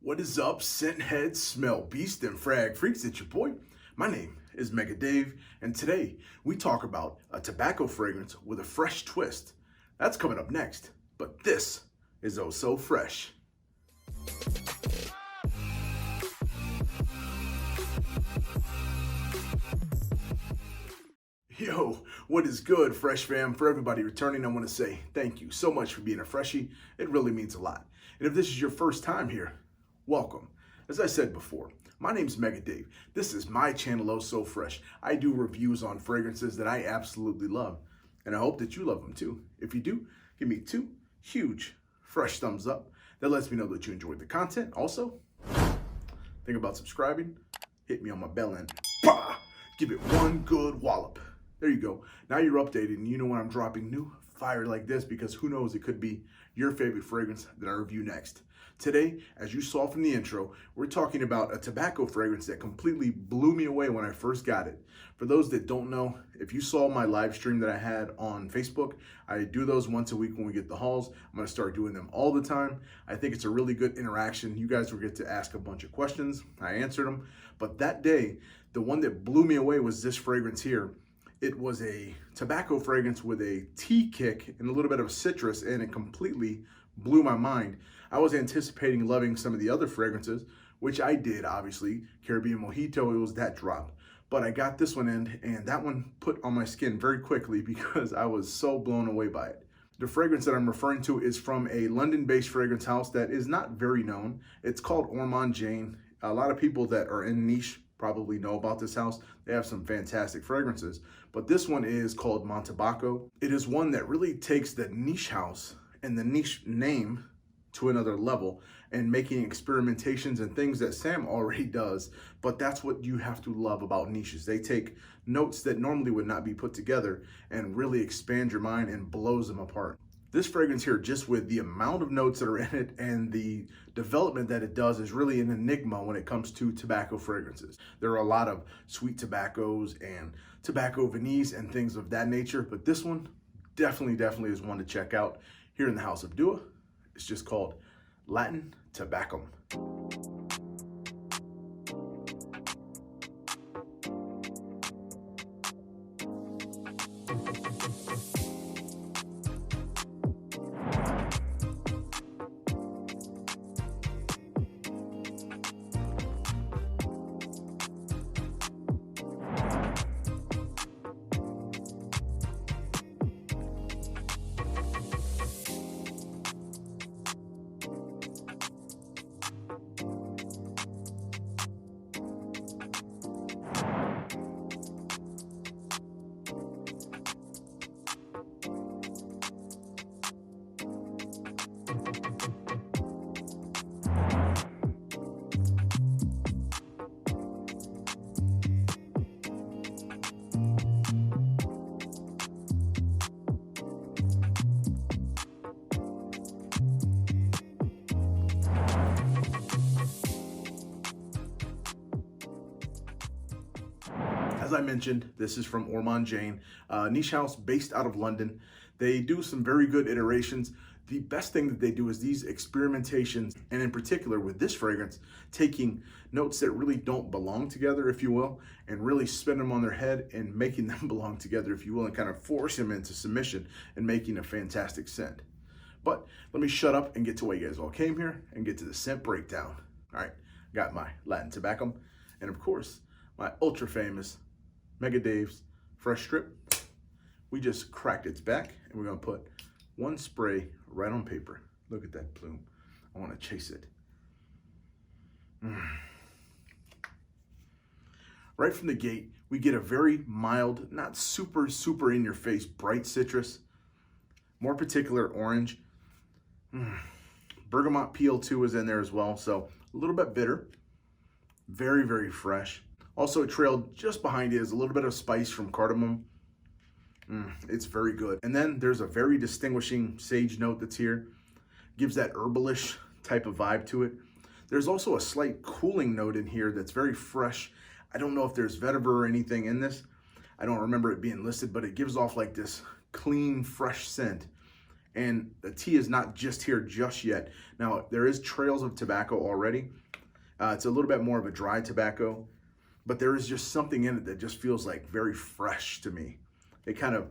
What is up, scent heads, smell beast, and frag freaks? It's your boy. My name is Mega Dave, and today we talk about a tobacco fragrance with a fresh twist. That's coming up next, but this is Eau So Fraiche. Yo, what is good, Fresh fam? For everybody returning, I want to say thank you so much for being a freshie. It really means a lot. And if this is your first time here, welcome. As I said before, my name's Mega Dave. This is my channel, Eau So Fraiche. I do reviews on fragrances that I absolutely love, and I hope that you love them too. If you do, give me 2 huge fresh thumbs up. That lets me know that you enjoyed the content. Also, think about subscribing. Hit me on my bell and give it one good wallop. There you go. Now you're updated and you know when I'm dropping new fire like this, because who knows, it could be your favorite fragrance that I review next. Today, as you saw from the intro, we're talking about a tobacco fragrance that completely blew me away when I first got it. For those that don't know, if you saw my live stream that I had on Facebook, I do those once a week when we get the hauls. I'm going to start doing them all the time. I think it's a really good interaction. You guys will get to ask a bunch of questions. I answered them. But that day, the one that blew me away was this fragrance here. It was a tobacco fragrance with a tea kick and a little bit of citrus, and it completely blew my mind. I was anticipating loving some of the other fragrances, which I did, obviously. Caribbean Mojito, it was that drop. But I got this one in, and that one put on my skin very quickly because I was so blown away by it. The fragrance that I'm referring to is from a London-based fragrance house that is not very known. It's called Ormonde Jayne. A lot of people that are in niche probably know about this house. They have some fantastic fragrances, but this one is called Montabaco. It is one that really takes the niche house and the niche name to another level and making experimentations and things that Sam already does. But that's what you have to love about niches. They take notes that normally would not be put together and really expand your mind and blows them apart. This fragrance here, just with the amount of notes that are in it and the development that it does, is really an enigma when it comes to tobacco fragrances. There are a lot of sweet tobaccos and tobacco vanilles and things of that nature, but this one definitely is one to check out here in the House of Dua. It's just called Latin Tabacum. As I mentioned, this is from Ormonde Jayne, niche house based out of London. They do some very good iterations. The best thing that they do is these experimentations, and in particular with this fragrance, taking notes that really don't belong together, if you will, and really spin them on their head and making them belong together, if you will, and kind of force them into submission and making a fantastic scent. But let me shut up and get to why you guys all came here and get to the scent breakdown. All right, got my Latin Tabacum, and of course, my ultra famous Mega Dave's fresh strip. We just cracked its back, and we're gonna put one spray right on paper. Look at that plume. I wanna chase it. Right from the gate, we get a very mild, not super in your face, bright citrus, more particular orange. Bergamot peel too is in there as well, so a little bit bitter, very fresh. Also trailed just behind it is a little bit of spice from cardamom. It's very good. And then there's a very distinguishing sage note that's here. Gives that herbalish type of vibe to it. There's also a slight cooling note in here that's very fresh. I don't know if there's vetiver or anything in this. I don't remember it being listed, but it gives off like this clean, fresh scent. And the tea is not just here just yet. Now, there is trails of tobacco already. It's a little bit more of a dry tobacco, but there is just something in it that just feels like very fresh to me. It kind of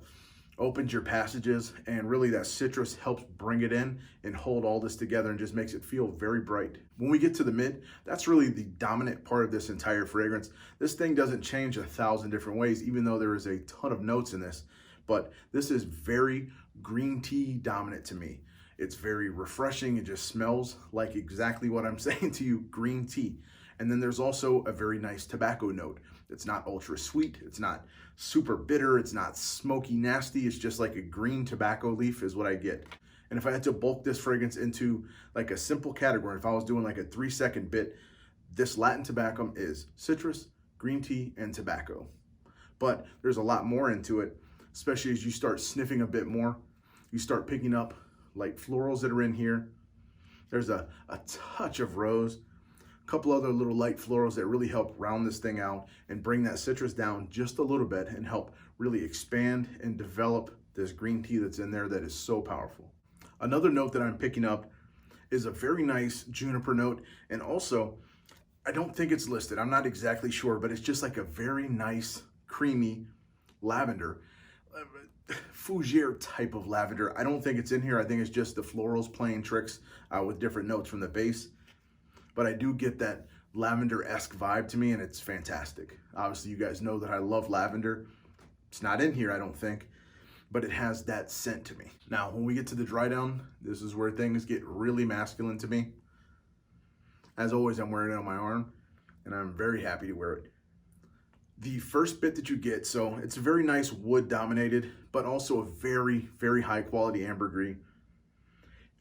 opens your passages, and really that citrus helps bring it in and hold all this together and just makes it feel very bright. When we get to the mid, that's really the dominant part of this entire fragrance. This thing doesn't change 1,000 different ways, even though there is a ton of notes in this, but this is very green tea dominant to me. It's very refreshing. It just smells like exactly what I'm saying to you, green tea. And then there's also a very nice tobacco note. It's not ultra sweet. It's not super bitter. It's not smoky nasty. It's just like a green tobacco leaf is what I get. And if I had to bulk this fragrance into like a simple category, if I was doing like a 3-second bit, this Latin Tabacum is citrus, green tea, and tobacco. But there's a lot more into it, especially as you start sniffing a bit more. You start picking up like florals that are in here. There's a touch of rose, a couple other little light florals that really help round this thing out and bring that citrus down just a little bit and help really expand and develop this green tea that's in there that is so powerful. Another note that I'm picking up is a very nice juniper note, and also, I don't think it's listed, I'm not exactly sure, but it's just like a very nice, creamy lavender. Fougere type of lavender. I don't think it's in here. I think it's just the florals playing tricks with different notes from the base. But I do get that lavender-esque vibe to me, and it's fantastic. Obviously, you guys know that I love lavender. It's not in here, I don't think, but it has that scent to me. Now, when we get to the dry down, this is where things get really masculine to me. As always, I'm wearing it on my arm, and I'm very happy to wear it. The first bit that you get, so it's a very nice wood dominated, but also a very, very high quality ambergris.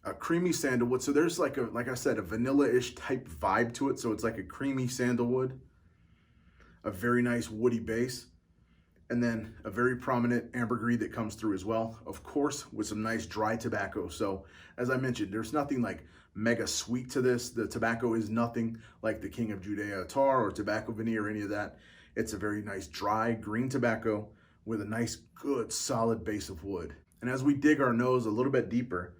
A creamy sandalwood, so there's like I said, a vanilla-ish type vibe to it, so it's like a creamy sandalwood. A very nice woody base, and then a very prominent ambergris that comes through as well, of course, with some nice dry tobacco. So as I mentioned, there's nothing like mega sweet to this. The tobacco is nothing like the King of Judea tar or tobacco veneer or any of that. It's a very nice dry green tobacco with a nice, good, solid base of wood. And as we dig our nose a little bit deeper,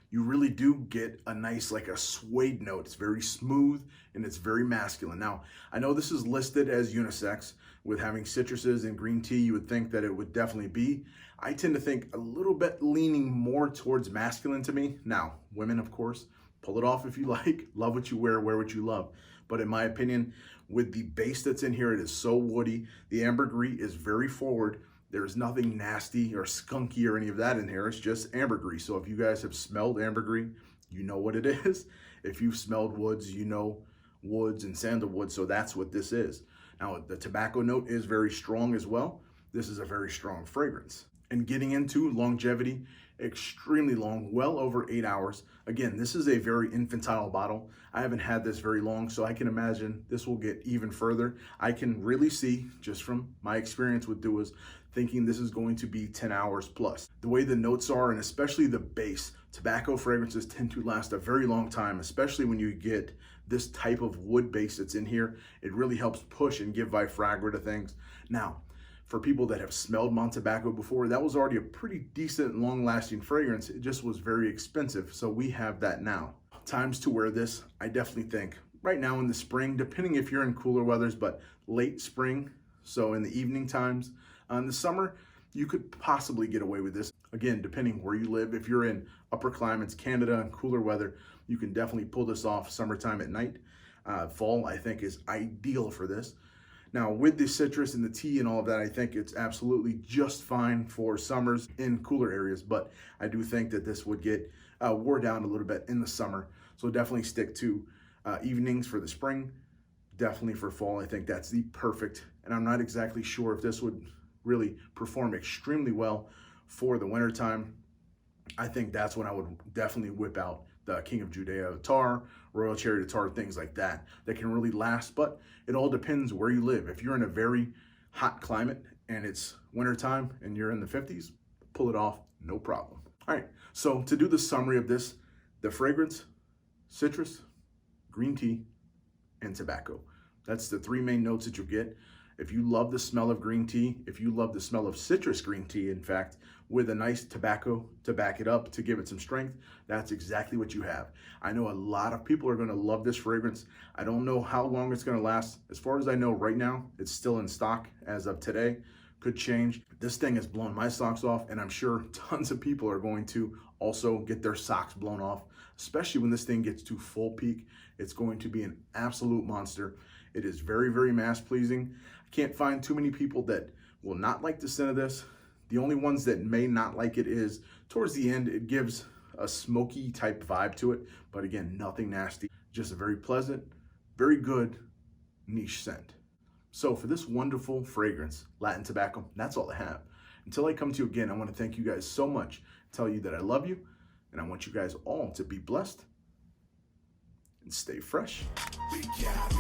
you really do get a nice, like a suede note. It's very smooth and it's very masculine. Now, I know this is listed as unisex with having citruses and green tea. You would think that it would definitely be. I tend to think a little bit leaning more towards masculine to me. Now, women, of course, pull it off if you like. Love what you wear what you love. But in my opinion, with the base that's in here, it is so woody. The ambergris is very forward. There's nothing nasty or skunky or any of that in here. It's just ambergris. So if you guys have smelled ambergris, you know what it is. If you've smelled woods, you know woods and sandalwood. So that's what this is. Now, the tobacco note is very strong as well. This is a very strong fragrance. And getting into longevity, extremely long, well over 8 hours. Again, this is a very infantile bottle. I haven't had this very long, so I can imagine this will get even further. I can really see, just from my experience with Duas, thinking this is going to be 10 hours plus. The way the notes are, and especially the base, tobacco fragrances tend to last a very long time, especially when you get this type of wood base that's in here. It really helps push and give Viagra to things. Now, for people that have smelled Montabaco before, that was already a pretty decent, long-lasting fragrance. It just was very expensive, so we have that now. Times to wear this, I definitely think right now in the spring, depending if you're in cooler weathers, but late spring, so in the evening times. In the summer, you could possibly get away with this. Again, depending where you live. If you're in upper climates, Canada, and cooler weather, you can definitely pull this off summertime at night. Fall, I think, is ideal for this. Now, with the citrus and the tea and all of that, I think it's absolutely just fine for summers in cooler areas, but I do think that this would get wore down a little bit in the summer. So definitely stick to evenings for the spring. Definitely for fall, I think that's the perfect, and I'm not exactly sure if this would really perform extremely well for the winter time. I think that's when I would definitely whip out the King of Judea tar, Royal Cherry tar, things like that can really last, but it all depends where you live. If you're in a very hot climate and it's wintertime and you're in the 50s, pull it off, no problem. All right, so to do the summary of this, the fragrance, citrus, green tea, and tobacco. That's the three main notes that you'll get. If you love the smell of green tea, if you love the smell of citrus green tea, in fact, with a nice tobacco to back it up, to give it some strength, that's exactly what you have. I know a lot of people are going to love this fragrance. I don't know how long it's going to last. As far as I know right now, it's still in stock as of today. Could change. This thing has blown my socks off, and I'm sure tons of people are going to also get their socks blown off, especially when this thing gets to full peak. It's going to be an absolute monster. It is very, very mass pleasing. I can't find too many people that will not like the scent of this. The only ones that may not like it is towards the end, it gives a smoky type vibe to it, but again, nothing nasty. Just a very pleasant, very good niche scent. So for this wonderful fragrance, Latin Tabacum, that's all I have. Until I come to you again, I want to thank you guys so much, tell you that I love you, and I want you guys all to be blessed and stay fresh. We got